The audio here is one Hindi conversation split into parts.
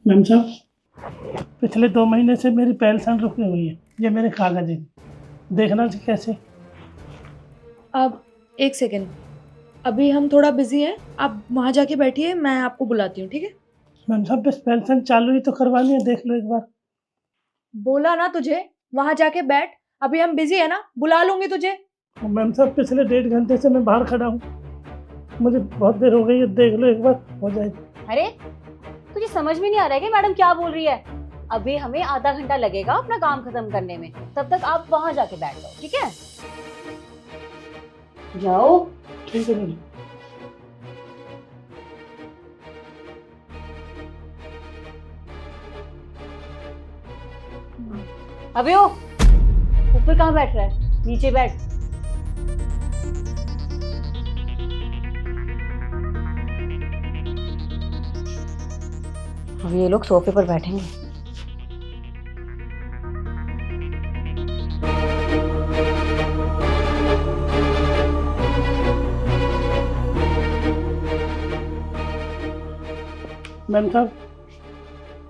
मैम साहब, पिछले 2 महीने से मेरी पेंशन रुकी हुई है। ये मेरे कागज हैं, देखना चाहिए कैसे। अब एक सेकेंड, अभी हम थोड़ा बिजी हैं, आप वहाँ जाके बैठिए, मैं आपको बुलाती हूँ, ठीक है? मैम साहब, बस पेंशन चालू ही तो करवानी है, देख लो एक बार। बोला ना तुझे, वहाँ जाके बैठ। अभी हम बिजी है ना, बुला लूंगी तुझे। मैम साहब, पिछले 1.5 घंटे से मैं बाहर खड़ा हूँ, मुझे बहुत देर हो गई है, देख लो एक बार, हो जाएगी। अरे तुझे समझ में नहीं आ रहा है कि मैडम क्या बोल रही है? अभी हमें आधा घंटा लगेगा अपना काम खत्म करने में, तब तक आप वहां जाके बैठ जाओ, ठीक है? जाओ। ठीक है मैडम। अभी हो ऊपर कहाँ बैठ रहा है, नीचे बैठ। अब ये लोग सोफे पर बैठेंगे। मैम साहब,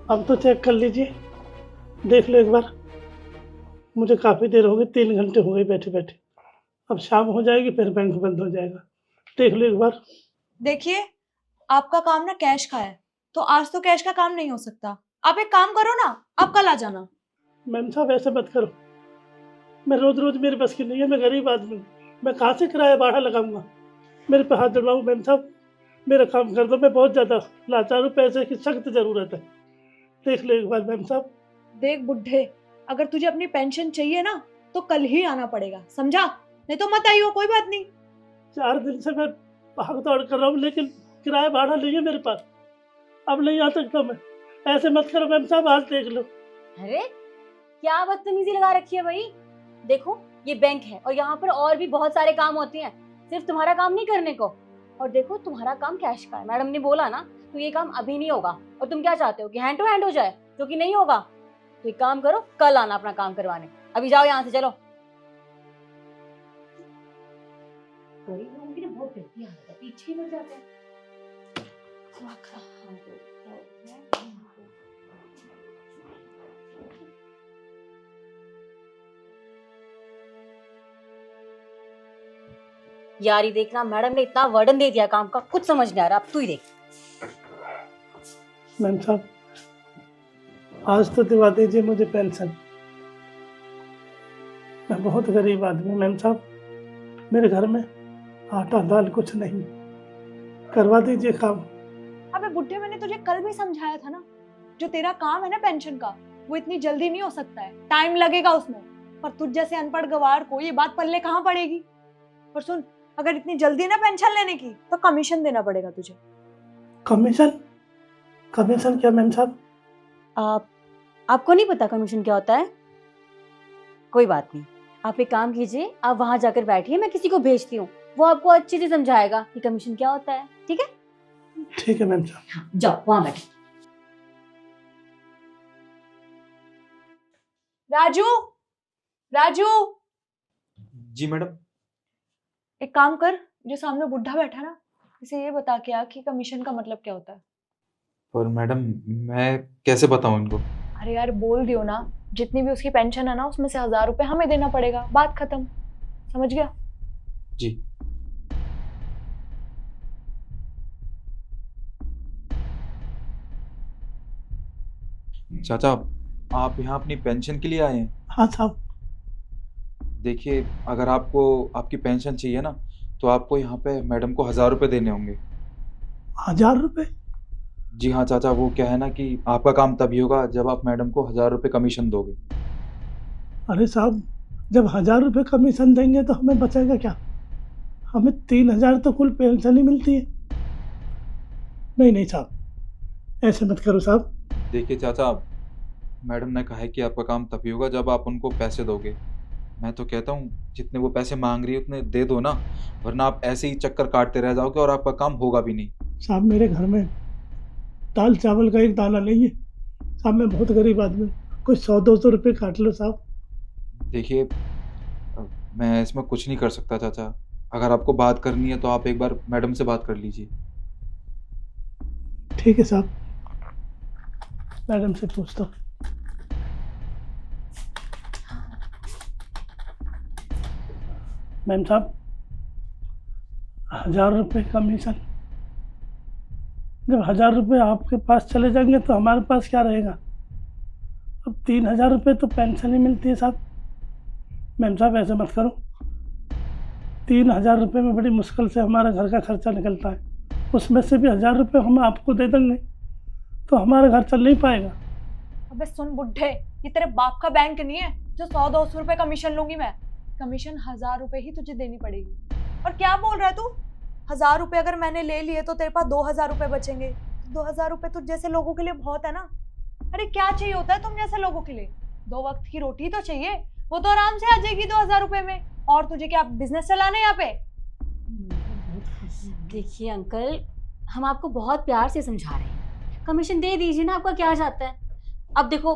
अब तो चेक कर लीजिए, देख लो एक बार। मुझे काफ़ी देर हो गई, 3 घंटे हो गए बैठे बैठे। अब शाम हो जाएगी, फिर बैंक बंद हो जाएगा, देख लो एक बार। देखिए, आपका काम ना कैश का है, तो आज तो कैश का काम नहीं हो सकता। आप एक काम करो ना, आप कल आ जाना। मैम साहब, ऐसे मत करो, मैं रोज रोज मेरे बस की नहीं है, मैं गरीब आदमी हूँ, मैं कहाँ से किराया भाड़ा लगाऊंगा। मेरे पे हाथ जड़वाऊँ मैम साहब, मेरा काम कर दो, मैं बहुत ज़्यादा लाचार हूँ, पैसे की सख्त ज़रूरत है, देख लो एक बार मैम साहब। देख बुढ़े, अगर तुझे अपनी पेंशन चाहिए ना, तो कल ही आना पड़ेगा, समझा? नहीं तो मत आइयो, कोई बात नहीं। 4 दिन से मैं भाग दौड़ कर रहा हूँ, लेकिन किराया भाड़ा नहीं है मेरे पास, अब नहीं आ सकता मैं। ऐसे मत करो मैम साहब, आज देख लो। अरे क्या बदतमीजी लगा रखी है भाई। देखो ये बैंक है और यहाँ पर और भी बहुत सारे काम होते हैं, सिर्फ तुम्हारा काम नहीं करने को। और देखो तुम्हारा काम कैश का है, मैडम ने बोला ना, तो ये काम अभी नहीं होगा। और तुम क्या चाहते हो कि हैंड टू हैंड हो जाए, जो कि नहीं होगा। तो एक काम करो, कल आना अपना काम करवाने। अभी जाओ यहाँ से, चलो। गरीब लोगों की ना बहुत गलती आदत है, पीछे ही मर जाते हैं। यार ये देखना, मैडम ने इतना वर्डन दे दिया काम का, कुछ समझ नहीं आ रहा। अब तू ही देख। मैम साहब, आज तो दिवा दीजिए मुझे पेंशन, मैं बहुत गरीब आदमी हूँ मैम साहब, मेरे घर में आटा दाल कुछ नहीं, करवा दीजिए काम। अबे बुढ़े, मैंने तुझे कल भी समझाया था ना, जो तेरा काम है ना पेंशन का, वो इतनी जल्दी नहीं हो सकता है, टाइम लगेगा उसमें। पर तुझ जैसे अनपढ़ गवार को ये बात पल्ले कहाँ पड़ेगी? और सुन, अगर इतनी जल्दी ना पेंशन लेने की, तो कमीशन देना पड़ेगा तुझे। कमीशन? कमीशन क्या मैम साहब? आपको नहीं पता कमीशन क्या होता है? कोई बात नहीं, आप एक काम कीजिए, आप वहां जाकर बैठिए, मैं किसी को भेजती हूँ, वो आपको अच्छे से समझाएगा कि कमीशन क्या होता है, ठीक है? ठीक है मैम साहब। जाओ वहां बैठे। राजू, राजू, जी मैडम। एक काम कर, जो सामने बुढ़ा बैठा ना, इसे ये बता के आ कि कमीशन का मतलब क्या होता है। पर मैडम, मैं कैसे बताऊं इनको? अरे यार बोल दियो ना, जितनी भी उसकी पेंशन है ना, उसमें से 1000 रुपए हमें देना पड़ेगा, बात खत्म। समझ गया? जी। चाचा, आप यहाँ अपनी पेंशन के लिए आए हैं? हाँ साहब। देखिए, अगर आपको आपकी पेंशन चाहिए ना, तो आपको यहाँ पे मैडम को 1000 रुपये देने होंगे। 1000 रुपये? जी हाँ चाचा, वो क्या है ना कि आपका काम तभी होगा जब आप मैडम को 1000 रुपये कमीशन दोगे। अरे साहब, जब 1000 रुपये कमीशन देंगे तो हमें बचेगा क्या? हमें 3000 तो कुल पेंशन ही मिलती है। नहीं नहीं साहब, ऐसे मत करो साहब। देखिए चाचा, मैडम ने कहा है कि आपका काम तभी होगा जब आप उनको पैसे दोगे। मैं तो कहता हूँ जितने वो पैसे मांग रही है उतने दे दो ना, वरना आप ऐसे ही चक्कर काटते रह जाओगे और आपका काम होगा भी नहीं। साहब, मेरे घर में दाल चावल का एक दाना नहीं है साहब, मैं बहुत गरीब आदमी हूँ, कुछ 100-200 रुपये काट लो साहब। देखिए, मैं इसमें कुछ नहीं कर सकता चाचा। अगर आपको बात करनी है तो आप एक बार मैडम से बात कर लीजिए। ठीक है साहब। मैडम से पूछ दो। मैम साहब, 1000 रुपये कमीशन। जब 1000 रुपये आपके पास चले जाएंगे तो हमारे पास क्या रहेगा? अब 3000 रुपये तो पेंशन ही मिलती है साहब। मैम साहब ऐसे मत करो। 3000 रुपये में बड़ी मुश्किल से हमारा घर का खर्चा निकलता है, उसमें से भी 1000 रुपये हम आपको दे देंगे तो हमारा घर चल नहीं पाएगा। अबे सुन बुड्ढे, ये तेरे बाप का बैंक नहीं है जो 100-200 रुपए कमीशन लूंगी मैं। कमीशन 1000 रुपए ही तुझे देनी पड़ेगी। और क्या बोल रहा है तू? 1000 रुपए अगर मैंने ले लिए तो तेरे पास 2000 रुपए बचेंगे। 2000 रुपए तुझ जैसे लोगों के लिए बहुत है ना। अरे क्या चाहिए होता है तुम जैसे लोगों के लिए? 2 वक्त की रोटी तो चाहिए, वो तो आराम से आ जाएगी 2000 रुपए में। और तुझे क्या बिजनेस चलाना है यहाँ पे? देखिए अंकल, हम आपको बहुत प्यार से समझा रहे हैं, कमीशन दे दीजिए ना, आपका क्या जाता है। अब देखो,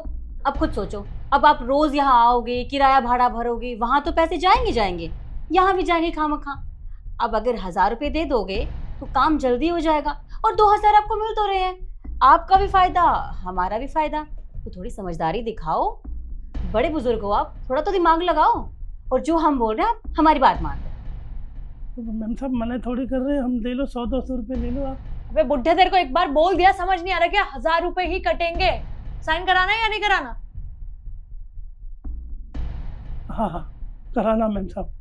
अब खुद सोचो, अब आप रोज यहाँ आओगे, किराया भाड़ा भरोगे, वहां तो पैसे जाएंगे, यहाँ भी जाएंगे खामखा। अब अगर 1000 रुपये दे दोगे तो काम जल्दी हो जाएगा और 2000 आपको मिल तो रहे हैं, आपका भी फायदा हमारा भी फायदा। तो थोड़ी समझदारी दिखाओ, बड़े बुजुर्ग हो आप, थोड़ा तो दिमाग लगाओ और जो हम बोल रहे हैं आप हमारी बात मान लो। मैम साहब मना थोड़ी कर रहे हैं, हम दे लो 100-200 रुपये ले लो आप। अबे बुड्ढे, तेरे को एक बार बोल दिया, समझ नहीं आ रहा क्या? 1000 रुपए ही कटेंगे। साइन कराना है या नहीं कराना? हाँ हाँ कराना मैम साहब।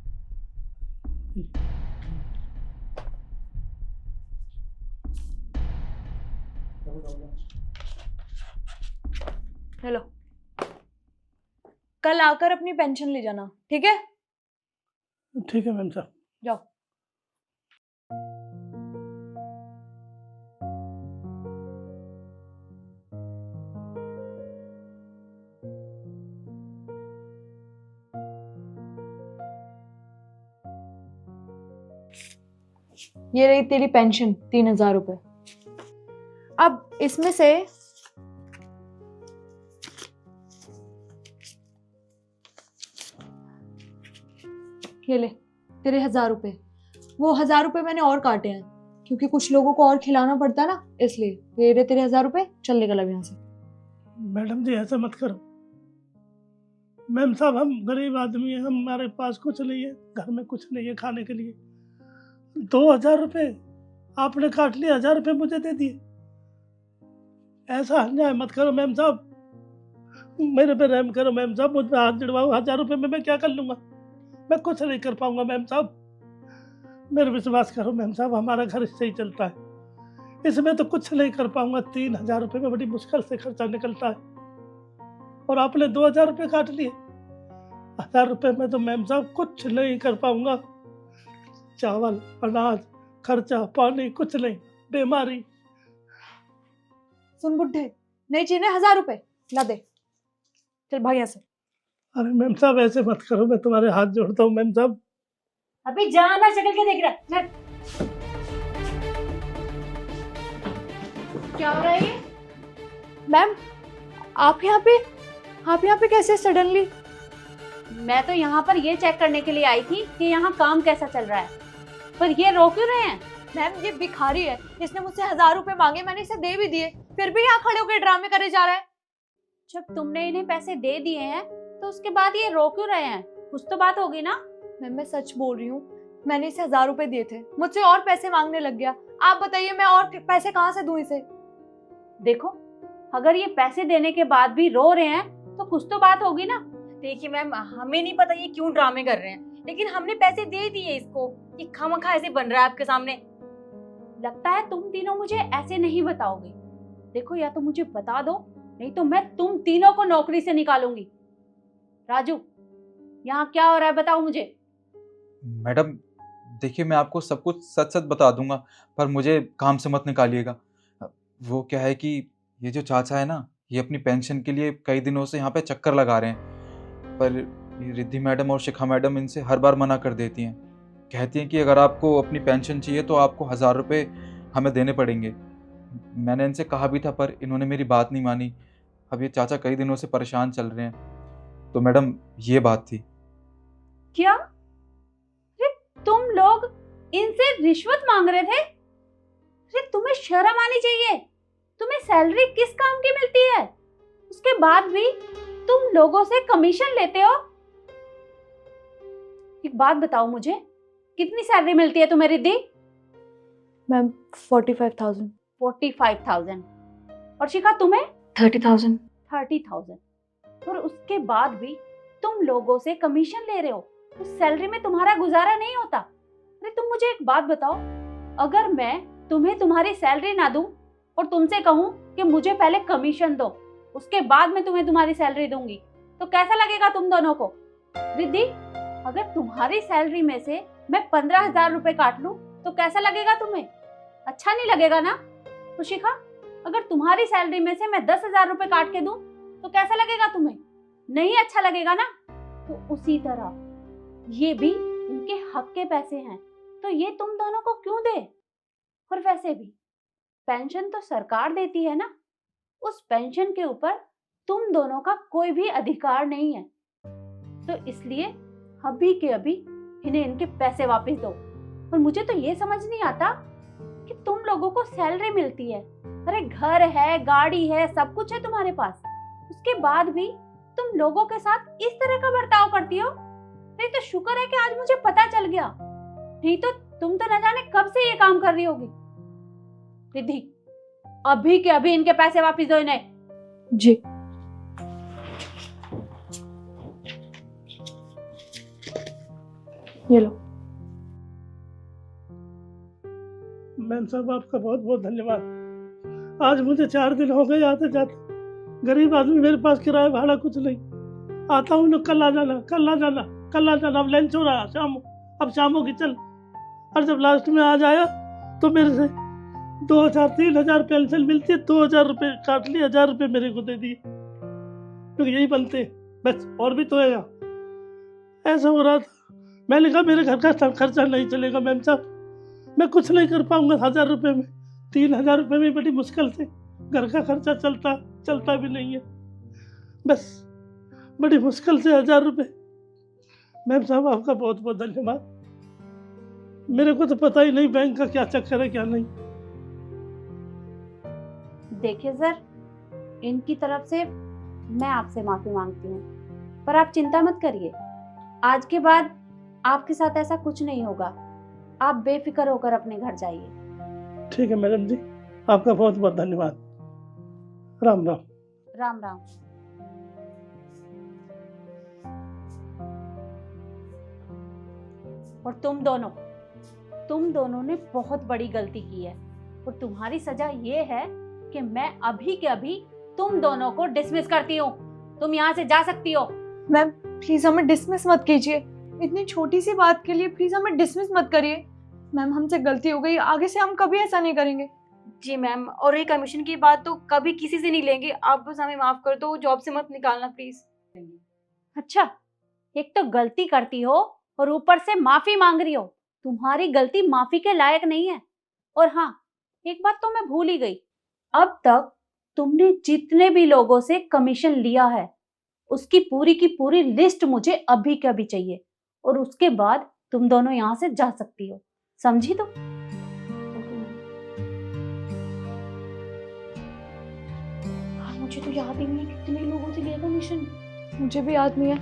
हेलो, कल आकर अपनी पेंशन ले जाना, ठीक है? ठीक है मैम साहब। जाओ। ये रही तेरी पेंशन, 3000 रुपए। अब इसमें से ये ले तेरे 1000 रुपए। वो 1000 रुपए मैंने और काटे हैं क्योंकि कुछ लोगों को और खिलाना पड़ता है ना, इसलिए। ये रहे तेरे 1000 रुपए, चल निकल अब यहाँ से। मैडम जी ऐसा मत करो। मैम साहब हम गरीब आदमी हैं, हमारे पास कुछ नहीं है, घर में कुछ नहीं है खाने के लिए। 2000 रुपये आपने काट लिए, 1000 रुपये मुझे दे दिए। ऐसा अन्याय मत करो मैम साहब, मेरे पे रहम करो मैम साहब, मुझ पे हाथ जड़वाओ। 1000 रुपये में मैं क्या कर लूँगा? मैं कुछ नहीं कर पाऊंगा मैम साहब, मेरे विश्वास करो मैम साहब, हमारा घर इससे ही चलता है, इसमें तो कुछ नहीं कर पाऊंगा। 3000 रुपये में बड़ी मुश्किल से खर्चा निकलता है और आपने 2000 रुपये काट लिए। 1000 रुपये में तो मैम साहब कुछ नहीं कर पाऊंगा। चावल, अनाज, खर्चा पानी कुछ नहीं, बीमारी। सुन बुड्ढे, नहीं चाहिए 1000 रुपए, ला दे, चल भाग यहाँ से। अरे मैम साहब ऐसे मत करो, मैं तुम्हारे हाथ जोड़ता हूँ मैम साहब। अभी जाना, शक्ल क्या देख रहा है? क्या हो रहा है ये? मैम आप यहाँ पे कैसे सडनली? मैं तो यहाँ पर ये चेक करने के लिए आई थी कि यहाँ काम कैसा चल रहा है, पर ये रोक क्यों रहे हैं? मैम ये भिखारी है, इसने मुझसे 1000 रुपए मांगे, मैंने इसे दे भी दिए, फिर भी यहाँ खड़े होकर ड्रामे करे जा रहा है। जब तुमने इन्हें पैसे दे दिए हैं तो उसके बाद ये रोक क्यों रहे हैं? कुछ तो बात होगी ना। मैम मैं सच बोल रही हूँ, मैंने इसे 1000 रुपए दिए थे, मुझसे और पैसे मांगने लग गया। आप बताइए मैं और पैसे कहाँ से दूं इसे? देखो, अगर ये पैसे देने के बाद भी रो रहे हैं तो कुछ तो बात होगी ना। देखिए मैम, हमें नहीं पता ये क्यों ड्रामे कर रहे हैं, लेकिन हमने पैसे दे दिए इसको, ये खामखा ऐसे बन रहा है आपके सामने। लगता है तुम तीनों मुझे ऐसे नहीं बताओगे। देखो, या तो मुझे बता दो, नहीं तो मैं तुम तीनों को नौकरी से निकालूंगी। राजू, यहाँ क्या हो रहा है बताओ मुझे। मैडम देखिए, मैं आपको सब कुछ सच सच बता दूंगा, पर मुझे काम से मत निकालिएगा। वो क्या है कि ये जो चाचा है ना, ये अपनी पेंशन के लिए कई दिनों से यहाँ पे चक्कर लगा रहे हैं, पर ये रिद्धि मैडम और शिखा मैडम इनसे हर बार मना कर देती हैं। कहती हैं कि अगर आपको अपनी पेंशन चाहिए तो आपको 1000 रुपये हमें देने पड़ेंगे। मैंने इनसे कहा भी था पर इन्होंने मेरी बात नहीं मानी। अब ये चाचा कई दिनों से परेशान चल रहे हैं। तो मैडम ये बात थी। क्या? अरे तुम लोग इनसे रिश्वत मांग रहे थे? अरे तुम्हें शर्म आनी चाहिए। तुम्हें सैलरी किस काम की मिलती है? उसके बाद भी तुम लोगों से कमीशन लेते हो। एक बात बताओ मुझे, कितनी सैलरी मिलती है तुम्हें रिद्धि? मैम 45,000। 45,000। और शिखा तुम्हें? 30,000। 30,000। और उसके बाद भी तुम लोगों से कमीशन ले रहे हो। उस सैलरी में तुम्हारा गुजारा नहीं होता। अरे तुम मुझे एक बात बताओ, अगर मैं तुम्हें तुम्हारी सैलरी ना दूं और तुमसे कहूं कि मुझे पहले कमीशन दो, उसके बाद मैं तुम्हें तुम्हारी सैलरी दूंगी, तो कैसा लगेगा तुम दोनों को? रिद्धि, अगर तुम्हारी सैलरी में से मैं 15,000 रुपए काट लूं तो कैसा लगेगा तुम्हें? अच्छा नहीं लगेगा ना? तो शिखा, अगर तुम्हारी सैलरी में से मैं 10,000 रुपए काट के दूं तो कैसा लगेगा तुम्हें? नहीं अच्छा लगेगा ना? तो उसी तरह ये भी इनके हक के पैसे हैं, तो ये तुम दोनों को क्यों दे? और वैसे भी पेंशन तो सरकार देती है ना, उस पेंशन के ऊपर तुम दोनों का कोई भी अधिकार नहीं है। तो इसलिए अभी के अभी इन्हें इनके पैसे वापस दो। और मुझे तो ये समझ नहीं आता कि तुम लोगों को सैलरी मिलती है, अरे घर है, गाड़ी है, सब कुछ है तुम्हारे पास, उसके बाद भी तुम लोगों के साथ इस तरह का बर्ताव करती हो। नहीं तो शुक्र है कि आज मुझे पता चल गया, नहीं तो तुम तो न जाने कब से ये काम कर रही होगी। रिद्धि, अभी के अभी इनके पैसे वापस दो इन्हें। जी। ये लो। मैम साहब आपका बहुत बहुत धन्यवाद। आज मुझे 4 दिन हो गए आते जाते। गरीब आदमी, मेरे पास किराया भाड़ा कुछ नहीं। आता हूँ ना, कल आ जाना, कल आ जाना, कल आ जाना। अब लंच हो रहा शाम, अब शाम होगी चल। और जब लास्ट में आ जाया तो मेरे से 2,000-3,000 पेंशन मिलती है, 2,000 रुपये काट लिए, 1,000 रुपये मेरे को दे दिए, क्योंकि यही बनते हैं बस, और भी तो है यहाँ। ऐसा हो रहा था, मैंने कहा मेरे घर का खर्चा नहीं चलेगा मैम साहब, मैं कुछ नहीं कर पाऊंगा 1,000 रुपये में। 3,000 रुपये में बड़ी मुश्किल से घर का खर्चा चलता भी नहीं है, बस बड़ी मुश्किल से 1,000 रुपये। मैम साहब आपका बहुत बहुत धन्यवाद। मेरे को तो पता ही नहीं बैंक का क्या चक्कर है क्या नहीं। देखिए सर, इनकी तरफ से मैं आपसे माफी मांगती हूँ, पर आप चिंता मत करिए, आज के बाद आपके साथ ऐसा कुछ नहीं होगा। आप बेफिक्र होकर अपने घर जाइए। ठीक है मैडम जी, आपका बहुत बहुत धन्यवाद। राम राम। राम राम। और तुम दोनों ने बहुत बड़ी गलती की है, और तुम्हारी सजा ये है कि मैं अभी के अभी तुम दोनों को डिसमिस करती हूँ। तुम यहाँ से जा सकती हो। मैम प्लीज हमें डिसमिस मत कीजिए, इतनी छोटी सी बात के लिए प्लीज हमें डिसमिस मत करिए। मैम हमसे गलती हो गई, आगे से हम कभी ऐसा नहीं करेंगे। जी मैम, और ये कमीशन की बात तो कभी किसी से नहीं लेंगे, आप बस हमें माफ कर दो, जॉब से मत निकालना प्लीज। अच्छा, एक तो गलती करती हो और ऊपर से माफी मांग रही हो। तुम्हारी गलती माफी के लायक नहीं है। और हाँ, एक बात तो मैं भूल ही गई, अब तक तुमने जितने भी लोगों से कमीशन लिया है उसकी पूरी की पूरी लिस्ट मुझे अभी के अभी चाहिए, और उसके बाद तुम दोनों यहाँ से जा सकती हो, समझी? तो मुझे तो याद ही नहीं है कितने लोगों से लिया कमीशन। मुझे भी याद नहीं है।